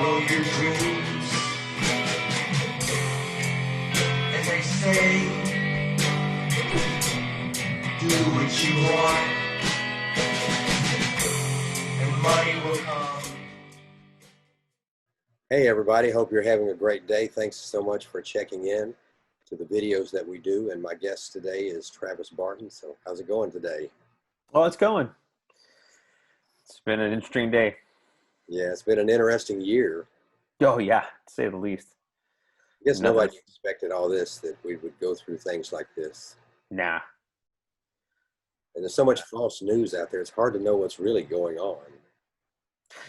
follow your dreams. And they say, do what you want, and money will come. Hey everybody, hope you're having a great day. Thanks so much for checking in to the videos that we do. And my guest today is Travis Barton. So how's it going today? Oh, it's going. It's been an interesting day. Yeah, it's been an interesting year. Oh yeah, to say the least. I guess nobody expected all this, that we would go through things like this. Nah. And there's so much false news out there. It's hard to know what's really going on.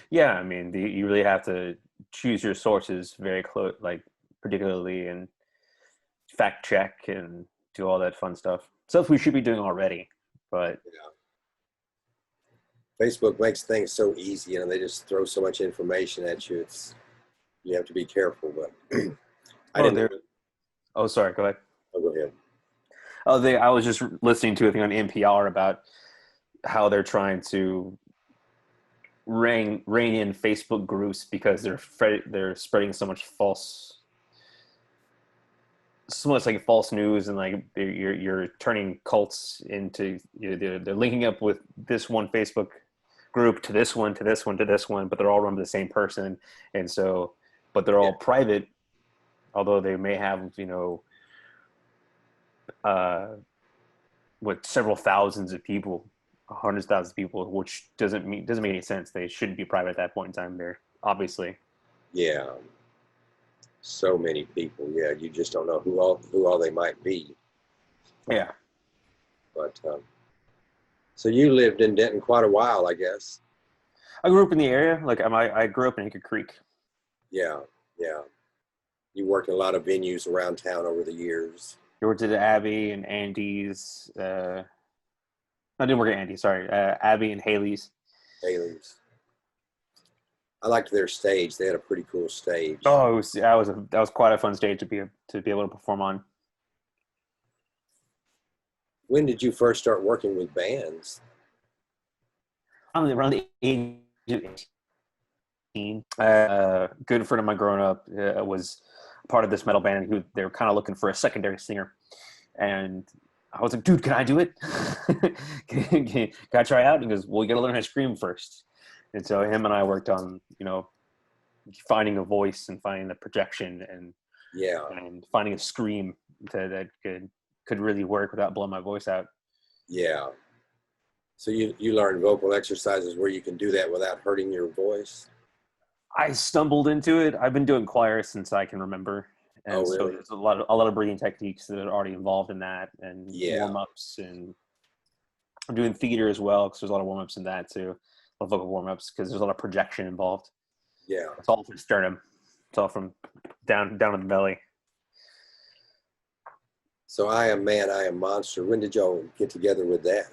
Yeah, I mean, you really have to choose your sources very close, like particularly, and fact check and do all that fun stuff. Stuff we should be doing already, but Yeah. Facebook makes things so easy, you know, they just throw so much information at you. You have to be careful, but Oh, sorry, go ahead. Oh, go ahead. I was just listening to a thing on NPR about how they're trying to rein in Facebook groups because they're spreading so much like false news, and like you're turning cults into, they're linking up with this one Facebook group to this one, but they're all run by the same person, and so, but they're all private, although they may have, with several thousands of people, hundreds of thousands of people, which doesn't make any sense. They shouldn't be private at that point in time. They're obviously. Yeah. So many people. Yeah, you just don't know who all they might be. Yeah. But so you lived in Denton quite a while, I guess. I grew up in the area. Like I grew up in Hickory Creek. Yeah, yeah. You worked in a lot of venues around town over the years. I worked at Abbey and Andy's. I didn't work at Andy. Sorry, Abbey and Haley's. Haley's. I liked their stage. They had a pretty cool stage. Oh, that was quite a fun stage to be able to perform on. When did you first start working with bands? Around the age of 18. A good friend of mine growing up was part of this metal band. They were kind of looking for a secondary singer, and I was like, "Dude, can I do it? can I try out?" And he goes, "Well, you got to learn how to scream first." And so him and I worked on, finding a voice and finding the projection and finding a scream that could really work without blowing my voice out. Yeah. So you learned vocal exercises where you can do that without hurting your voice? I stumbled into it. I've been doing choir since I can remember. And so there's a lot of breathing techniques that are already involved in that, and warm-ups, and I'm doing theater as well because there's a lot of warm-ups in that too. A lot of vocal warm-ups because there's a lot of projection involved. Yeah. It's all from sternum. It's all from down in the belly. So I Am Man, I Am Monster. When did y'all get together with that?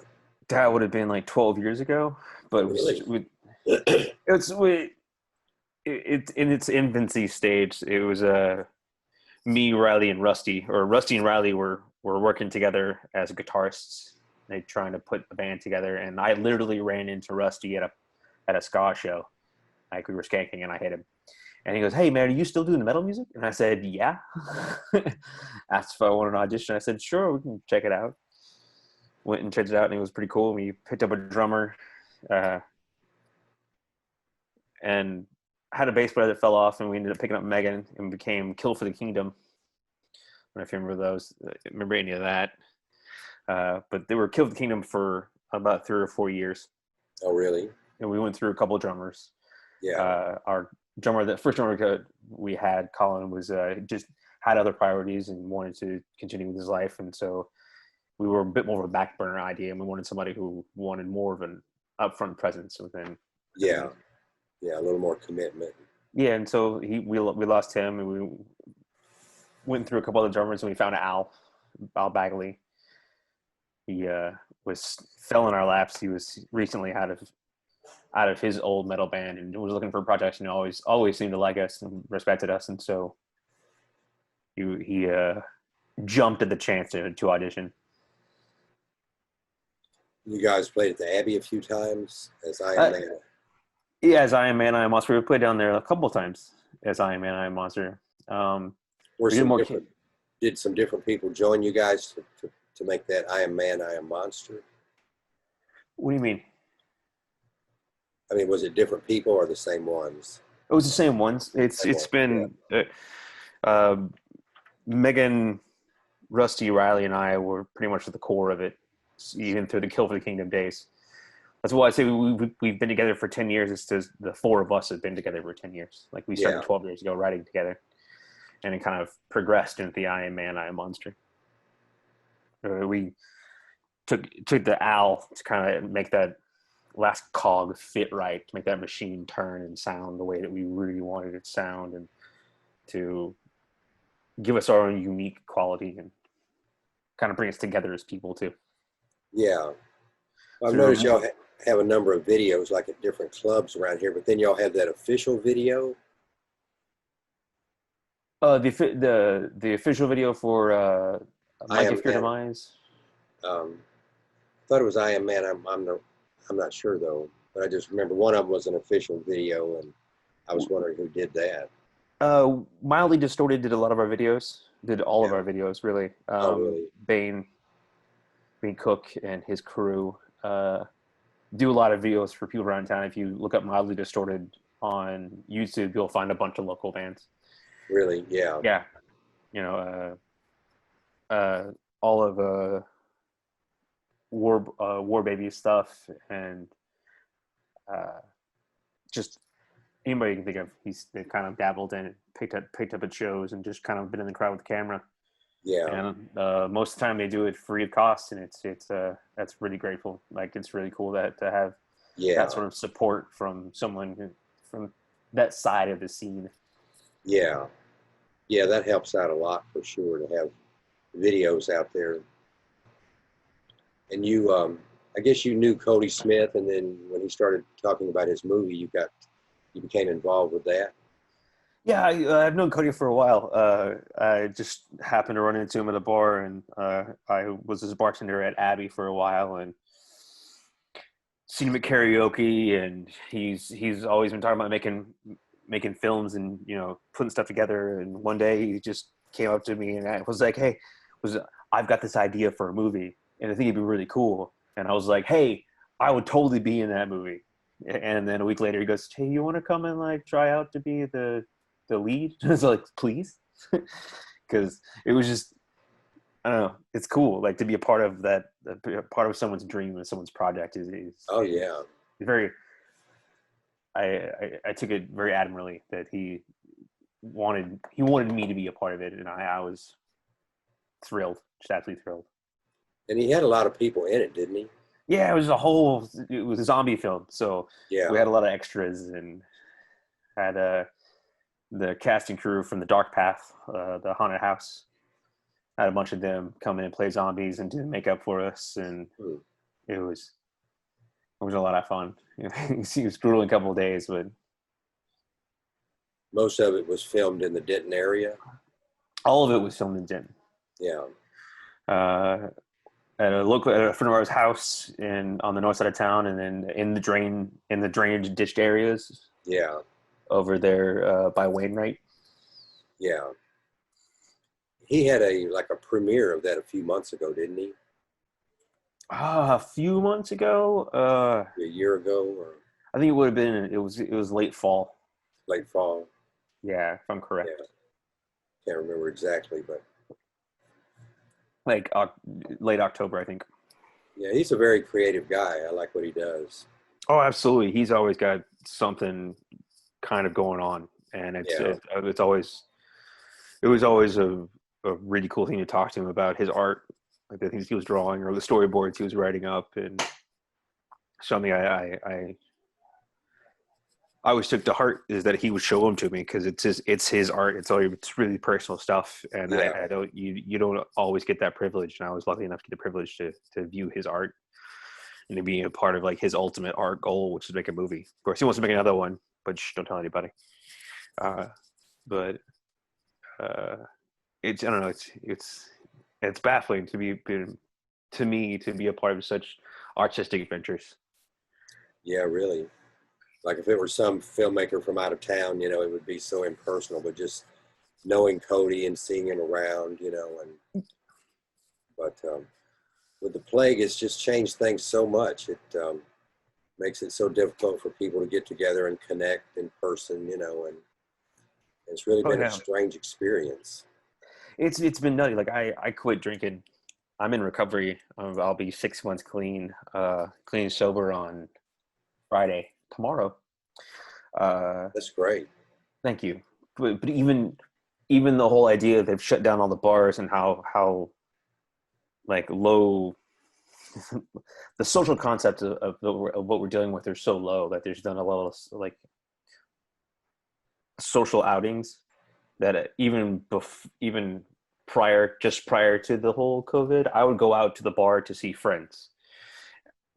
That would have been like 12 years ago, but it's in its infancy stage. It was me, Riley, and Rusty, or Rusty and Riley were working together as guitarists. They trying to put a band together, and I literally ran into Rusty at a ska show. Like we were skanking, and I hit him, and he goes, "Hey man, are you still doing the metal music?" And I said, "Yeah." Asked if I wanted an audition. I said, "Sure, we can check it out." Went and checked it out, and it was pretty cool. We picked up a drummer, and had a bass player that fell off, and we ended up picking up Megan and became Kill for the Kingdom. I don't know if you remember those. Remember any of that? But they were Kill for the Kingdom for about 3 or 4 years. Oh, really? And we went through a couple of drummers. Yeah. Our drummer, the first drummer we had, Colin, was just had other priorities and wanted to continue with his life, and so we were a bit more of a back burner idea, and we wanted somebody who wanted more of an upfront presence within. Yeah, a little more commitment. Yeah, and so we lost him, and we went through a couple other drummers, and we found Al Bagley. He fell in our laps. He was recently out of his old metal band and was looking for projects, and always seemed to like us and respected us, and so he jumped at the chance to audition. You guys played at the Abbey a few times as I Am Man. Yeah, as I Am Man, I Am Monster. We played down there a couple of times as I Am Man, I Am Monster. Were We did some more. different did some different people join you guys to make that I Am Man, I Am Monster? What do you mean? I mean, was it different people or the same ones? It was the same ones. Same It's ones, yeah. been uh, Megan, Rusty, Riley, and I were pretty much at the core of it, even through the Kill for the Kingdom days. That's why I say we've been together for 10 years. It's just the four of us have been together for 10 years. Like we started Yeah. 12 years ago writing together, and it kind of progressed into the I Am Man, I Am Monster. We took the owl to kind of make that last cog fit right, to make that machine turn and sound the way that we really wanted it to sound, and to give us our own unique quality and kind of bring us together as people too. Yeah. I've So noticed y'all have a number of videos like at different clubs around here, but then y'all have that official video. the official video for I My Am Gift Your Man. Demise. I thought it was I Am Man. I'm not sure though, but I just remember one of them was an official video, and I was wondering who did that. Mildly Distorted did a lot of our videos. Did all of Yeah. our videos really. Oh, really? Bane Cook and his crew do a lot of videos for people around town. If you look up Mildly Distorted on YouTube, you'll find a bunch of local bands. Really? Yeah. Yeah, you know, all of War Baby stuff, and just anybody you can think of. They've kind of dabbled in it, picked up at shows, and just kind of been in the crowd with the camera. Yeah. And most of the time they do it free of cost, and it's that's really grateful. Like it's really cool to have Yeah. that sort of support from someone from that side of the scene. Yeah. Yeah, that helps out a lot for sure to have videos out there. And you, I guess you knew Cody Smith, and then when he started talking about his movie, you became involved with that. Yeah, I've known Cody for a while. I just happened to run into him at a bar, and I was his bartender at Abbey for a while, and seen him at karaoke. And he's always been talking about making films and putting stuff together. And one day he just came up to me and I was like, "Hey, I've got this idea for a movie, and I think it'd be really cool." And I was like, "Hey, I would totally be in that movie." And then a week later, he goes, "Hey, you want to come and like try out to be the lead?" I was like, "Please," because it was just, I don't know, it's cool, like to be a part of that, part of someone's dream and someone's project is Oh yeah. very. I took it very admirably that he wanted me to be a part of it, and I was thrilled, just absolutely thrilled. And he had a lot of people in it, didn't he? Yeah, it was a zombie film, so Yeah. we had a lot of extras and had the casting crew from the Dark Path, the haunted house. Had a bunch of them come in and play zombies and do makeup for us, and it was a lot of fun. It was brutal in a couple of days, but Most of it was filmed in the Denton area. all of it was filmed in Denton. Yeah. At a friend of ours' house on the north side of town, and then in the drainage ditched areas. Yeah. Over there by Wainwright. Yeah. He had a premiere of that a few months ago, didn't he? A few months ago. A year ago, or I think it would have been. It was late fall. late fall. Yeah, if I'm correct. Yeah. Can't remember exactly, but Like late October, I think. yeah, he's a very creative guy. I like what he does. Oh, absolutely. He's always got something kind of going on, and it was always a really cool thing to talk to him about his art, like the things he was drawing or the storyboards he was writing up, and something I always took to heart is that he would show them to me, because it's his art. It's really personal stuff, and Yeah. I don't you don't always get that privilege, and I was lucky enough to get the privilege to view his art and to be a part of like his ultimate art goal, which is make a movie. Of course, he wants to make another one, but don't tell anybody. But it's, I don't know, it's baffling to me to be a part of such artistic adventures. Yeah, really. Like if it were some filmmaker from out of town, you know, it would be so impersonal. But just knowing Cody and seeing him around, you know, and but with the plague, it's just changed things so much. It makes it so difficult for people to get together and connect in person, you know, and it's really Oh been a yeah, strange experience. it's been nutty. Like I quit drinking. I'm in recovery. I'll be 6 months clean, clean and sober on Friday tomorrow. Uh, That's great. Thank you. But even the whole idea they've shut down all the bars and how like low the social concept of what we're dealing with are so low that there's done a lot of like social outings that even prior to the whole COVID, I would go out to the bar to see friends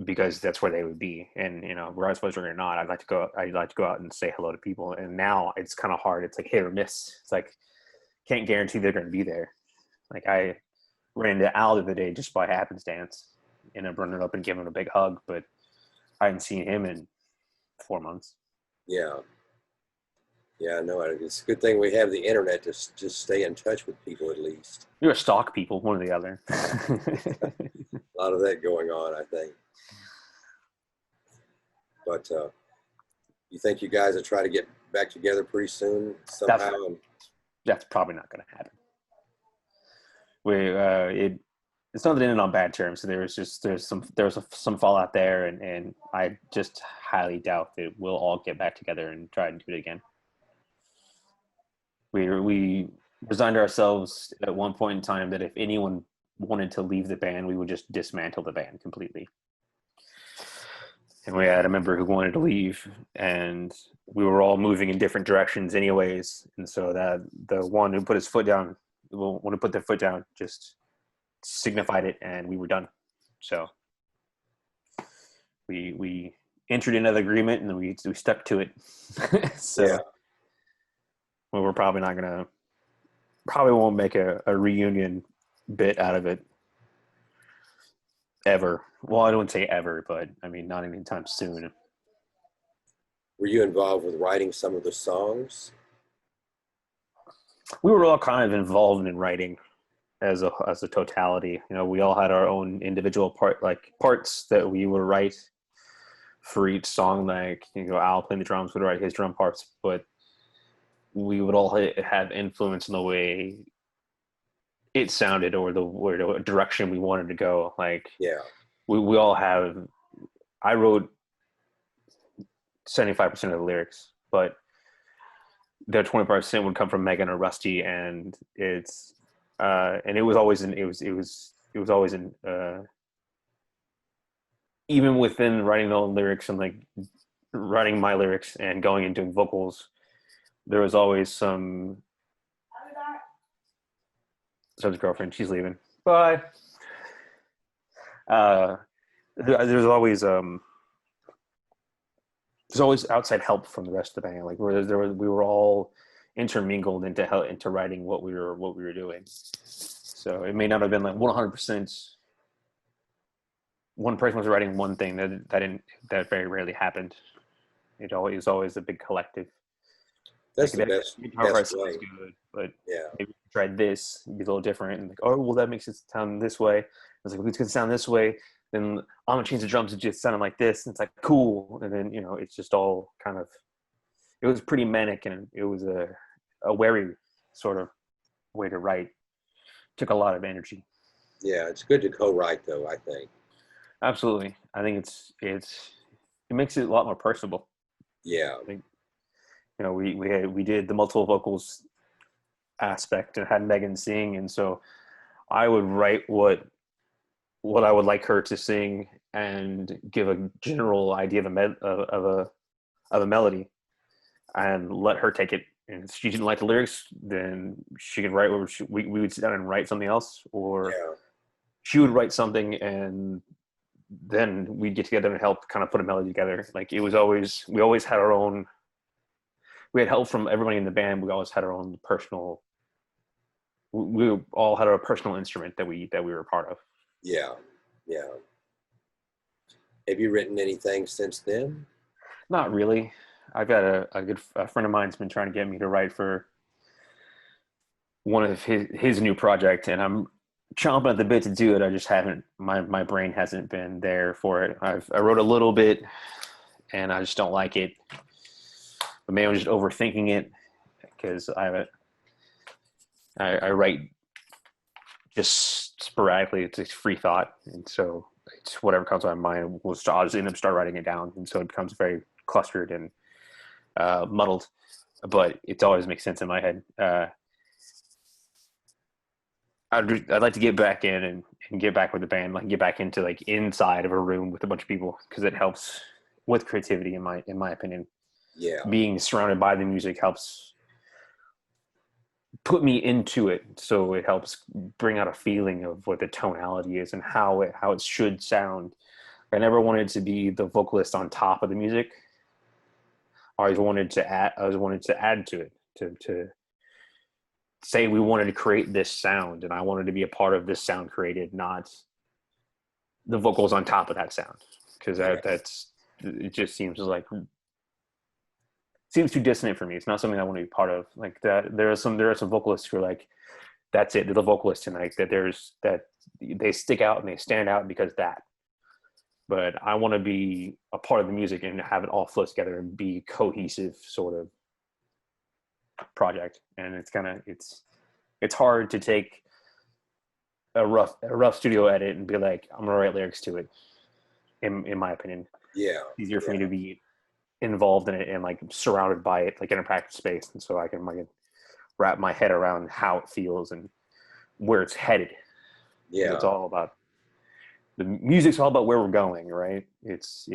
because that's where they would be. And you know, regardless of whether or not, I'd like to go out and say hello to people. And now it's kind of hard. It's like hit or miss. It's like can't guarantee they're going to be there. Like I ran into Al the other day just by happenstance, and I'm running up and giving him a big hug, but I hadn't seen him in 4 months. Yeah. Yeah, no, it's a good thing we have the internet to just stay in touch with people at least. You're a stalk people, one or the other. A lot of that going on, I think. But you think you guys will try to get back together pretty soon somehow? That's probably not going to happen. It's not that it ended on bad terms. So there's some fallout there, and I just highly doubt that we'll all get back together and try and do it again. We resigned ourselves at one point in time that if anyone wanted to leave the band, we would just dismantle the band completely. And we had a member who wanted to leave, and we were all moving in different directions anyways. And so that the one who put his foot down, when who put their foot down, just signified it, and we were done. So we entered another agreement, and we stuck to it. So Yeah. well, we're probably won't make a reunion bit out of it ever. Well, I don't say ever, but I mean not anytime soon. Were you involved with writing some of the songs? We were all kind of involved in writing as a totality. You know, we all had our own individual parts that we would write for each song. Like, you know, Al playing the drums would write his drum parts, but we would all have influence in the way it sounded or the direction we wanted to go. Like, Yeah. we all have. I wrote 75% of the lyrics, but the 20% would come from Megan or Rusty, and it was always even within writing the lyrics and like writing my lyrics and going and doing vocals, there was always some. So his girlfriend, she's leaving. Bye. There's always outside help from the rest of the band. Like we were all intermingled into writing what we were doing. So it may not have been like 100%. One person was writing one thing that very rarely happened. It was always a big collective. That's like, the best way. Good, but Yeah. maybe try this, it'd be a little different. And like, oh, well, that makes it sound this way. I was like, well, it's gonna sound this way. Then I'm gonna change the drums to just sounding like this. And it's like, cool. And then, you know, it's just all kind of, it was pretty manic, and it was a wary sort of way to write. Took a lot of energy. Yeah, it's good to co-write though, I think. Absolutely. I think it makes it a lot more personable. Yeah. I think, you know, we did the multiple vocals aspect and had Megan sing, and so I would write what I would like her to sing and give a general idea of a melody, and let her take it. And if she didn't like the lyrics, then she could write. Or we would sit down and write something else, or she would write something, and then we'd get together and help kind of put a melody together. Like we always had our own. We had help from everybody in the band. We always had our own personal. We all had our personal instrument that we were a part of. Yeah. Yeah. Have you written anything since then? Not really. I've got a friend of mine's been trying to get me to write for one of his new project, and I'm chomping at the bit to do it. I just haven't. My brain hasn't been there for it. I wrote a little bit, and I just don't like it. But maybe I'm just overthinking it because I write just sporadically. It's a free thought, and so it's whatever comes to my mind. I'll just end up start writing it down, and so it becomes very clustered and muddled. But it always makes sense in my head. I'd like to get back in and get back with the band, like get back into like inside of a room with a bunch of people because it helps with creativity in my opinion. Yeah. Being surrounded by the music helps put me into it, so it helps bring out a feeling of what the tonality is and how it should sound. I never wanted to be the vocalist on top of the music. I always wanted to add to it, to say we wanted to create this sound, and I wanted to be a part of this sound created, not the vocals on top of that sound, because that's it just seems too dissonant for me. It's not something I want to be part of. Like that, there are some vocalists who are like, that's it, they're the vocalist, and like that they stick out and they stand out because that. But I want to be a part of the music and have it all flow together and be cohesive sort of project. And it's hard to take a rough studio edit and be like, I'm gonna write lyrics to it. In my opinion, Yeah, it's easier for me to be involved in it and like surrounded by it, like in a practice space, and so I can like wrap my head around how it feels and where it's headed. Yeah, it's all about the music's all about where we're going, right? It's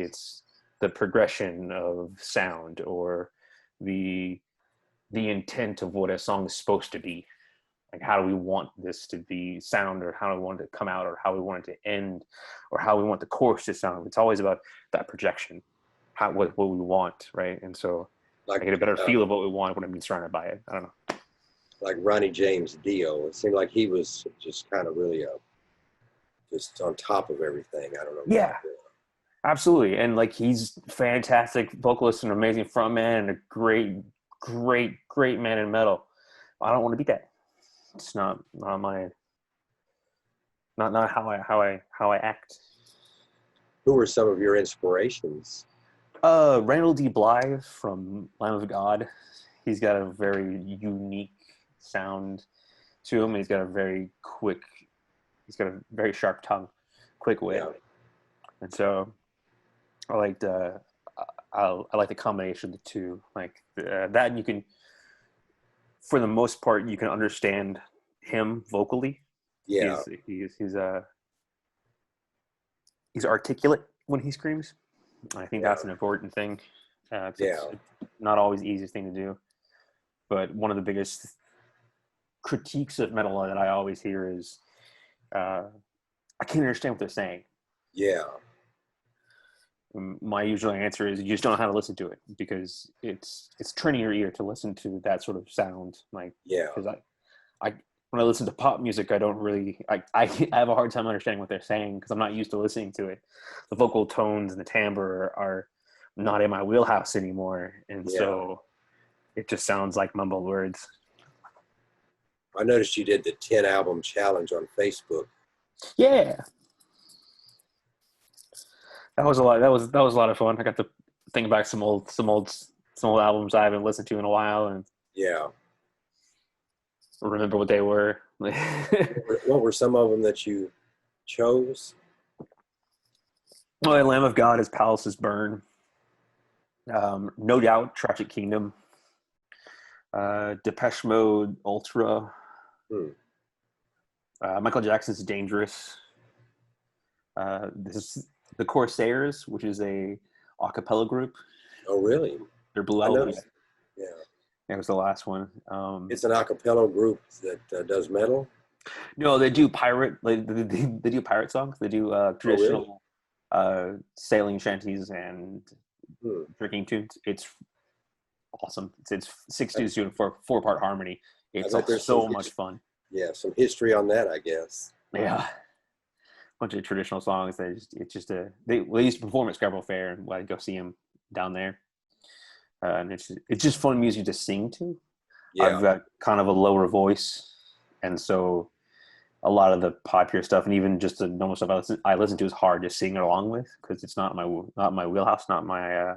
the progression of sound or the intent of what a song is supposed to be. Like, how do we want this to be sound, or how do we want it to come out, or how we want it to end, or how we want the chorus to sound. It's always about that projection, what we want, right? And so like I get a better feel of what we want when I'm being surrounded by it. I don't know. Like Ronnie James Dio, it seemed like he was just kind of really just on top of everything. I don't know. Yeah, absolutely. And like, he's fantastic vocalist and amazing frontman and a great man in metal. I don't want to be that. It's not my not how I act. Who were some of your inspirations? Randall D. Blythe from Lamb of God. He's got a very unique sound to him. He's got a very sharp tongue, quick wit. Yeah. And so I like the combination of the two. Like that, and you can, for the most part, you can understand him vocally. Yeah, he's articulate when he screams. I think that's an important thing. It's not always the easiest thing to do, but one of the biggest critiques of metal that I always hear is, I can't understand what they're saying. Yeah. My usual answer is you just don't know how to listen to it, because it's training your ear to listen to that sort of sound. Like, because I when I listen to pop music, I don't really I have a hard time understanding what they're saying because I'm not used to listening to it. The vocal tones and the timbre are not in my wheelhouse anymore, and so it just sounds like mumbled words. I noticed you did the 10 album challenge on Facebook. Yeah. That was a lot. That was a lot of fun. I got to think back some old albums I haven't listened to in a while, and remember what they were. What were some of them that you chose? Well, Lamb of God is Palaces Burn. No Doubt, Tragic Kingdom. Depeche Mode, Ultra. Michael Jackson's Dangerous. This is the Corsairs, which is a cappella group. Oh, really? Their Blue Album. Yeah. It was the last one. It's an a cappella group that does metal? No, they do pirate. They do pirate songs. They do traditional sailing shanties and drinking tunes. It's awesome. It's 60s doing four-part harmony. It's so much fun. Yeah, some history on that, I guess. Yeah. Bunch of traditional songs. They used to perform at Scarborough Fair, and I'd go see them down there, and it's just fun music to sing to. Yeah. I've got kind of a lower voice, and so a lot of the popular stuff, and even just the normal stuff I listen to, is hard to sing along with because it's not my wheelhouse, not my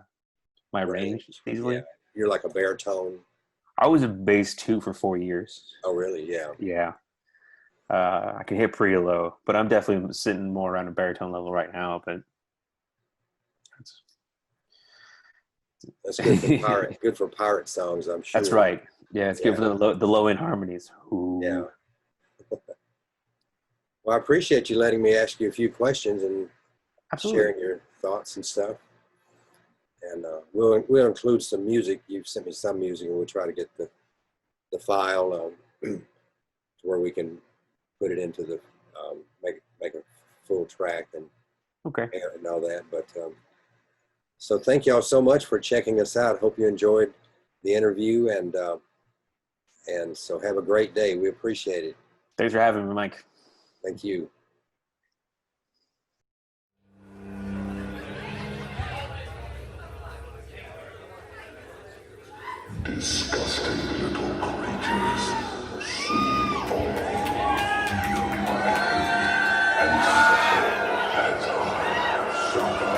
my range easily. Yeah. You're like a baritone. I was a bass 2 for 4 years. Oh, really? Yeah. Yeah. I can hit pretty low, but I'm definitely sitting more around a baritone level right now. But that's good for pirate. Good for pirate songs, I'm sure. That's right. Yeah, it's good for the low end harmonies. Ooh. Yeah. Well, I appreciate you letting me ask you a few questions and sharing your thoughts and stuff. And we'll include some music. You've sent me some music, and we'll try to get the file to where we can put it into the make a full track and and all that. But so thank y'all so much for checking us out. Hope you enjoyed the interview, and so have a great day. We appreciate it. Thanks for having me, Mike. Thank you. Disgusting little creatures, soon fall into your mind and suffer as I suffer.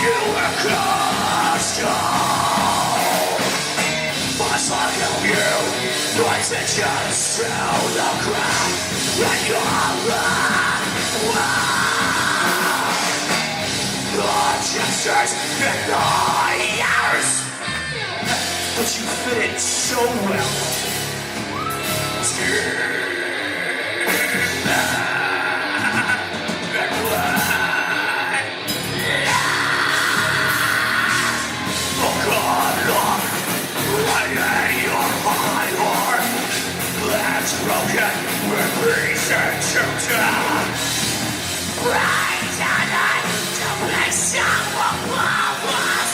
You Gestures and liars, but you fit in so well. Oh God, look, right at your high heart. Glass broken with pieces to tear. Right tonight, to make someone love us.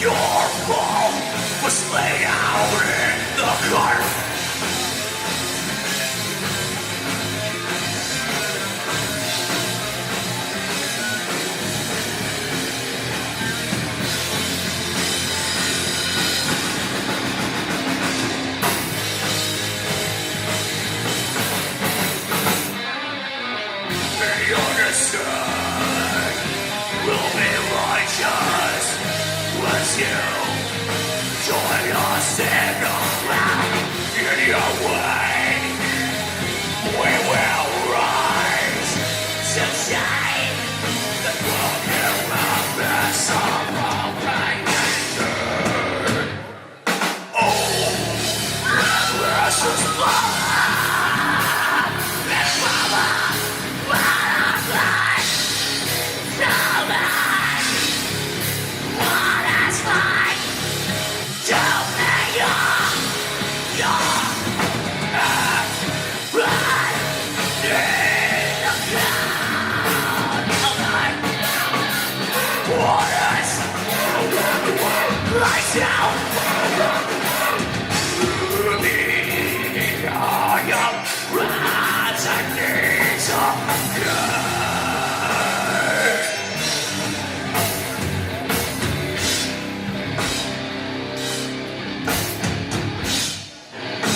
Your fault was laid out in the garden. Will be righteous once you join us in the round in your way. We will rise to shine the broken purpose of our creation. Oh, precious blood.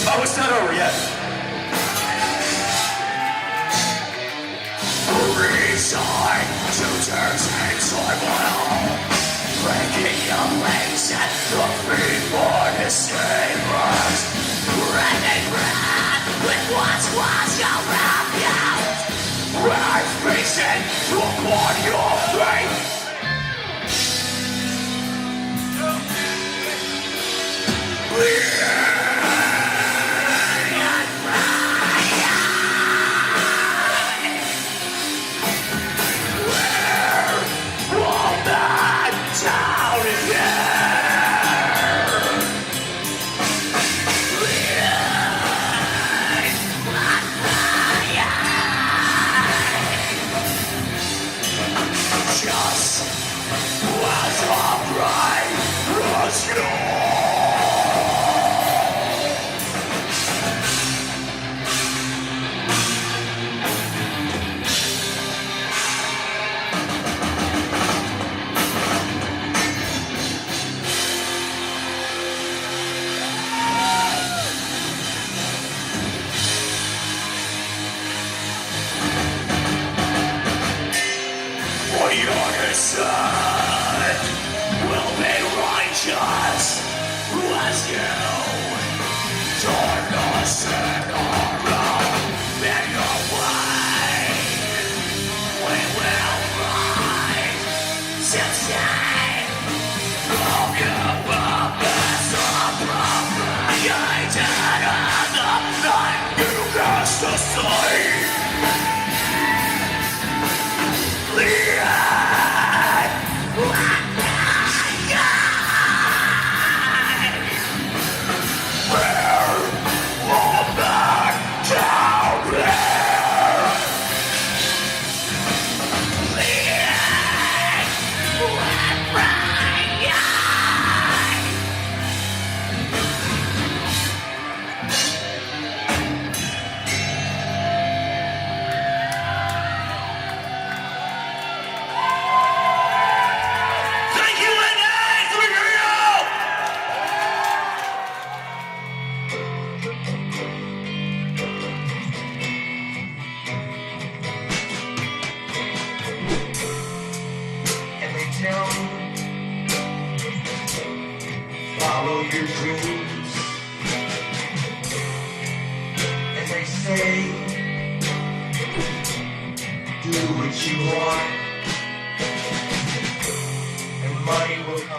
Oh, it's not over yet. Resign to turn inside my own. Breaking your legs at the feet for the savers. Breaking breath with what was your refuge. Right facing upon your faith. Will be righteous as you turn us in our in your way. We will rise to shine from your purpose appropriated and the night you cast aside. Follow your dreams. say, do what you want, and money will come.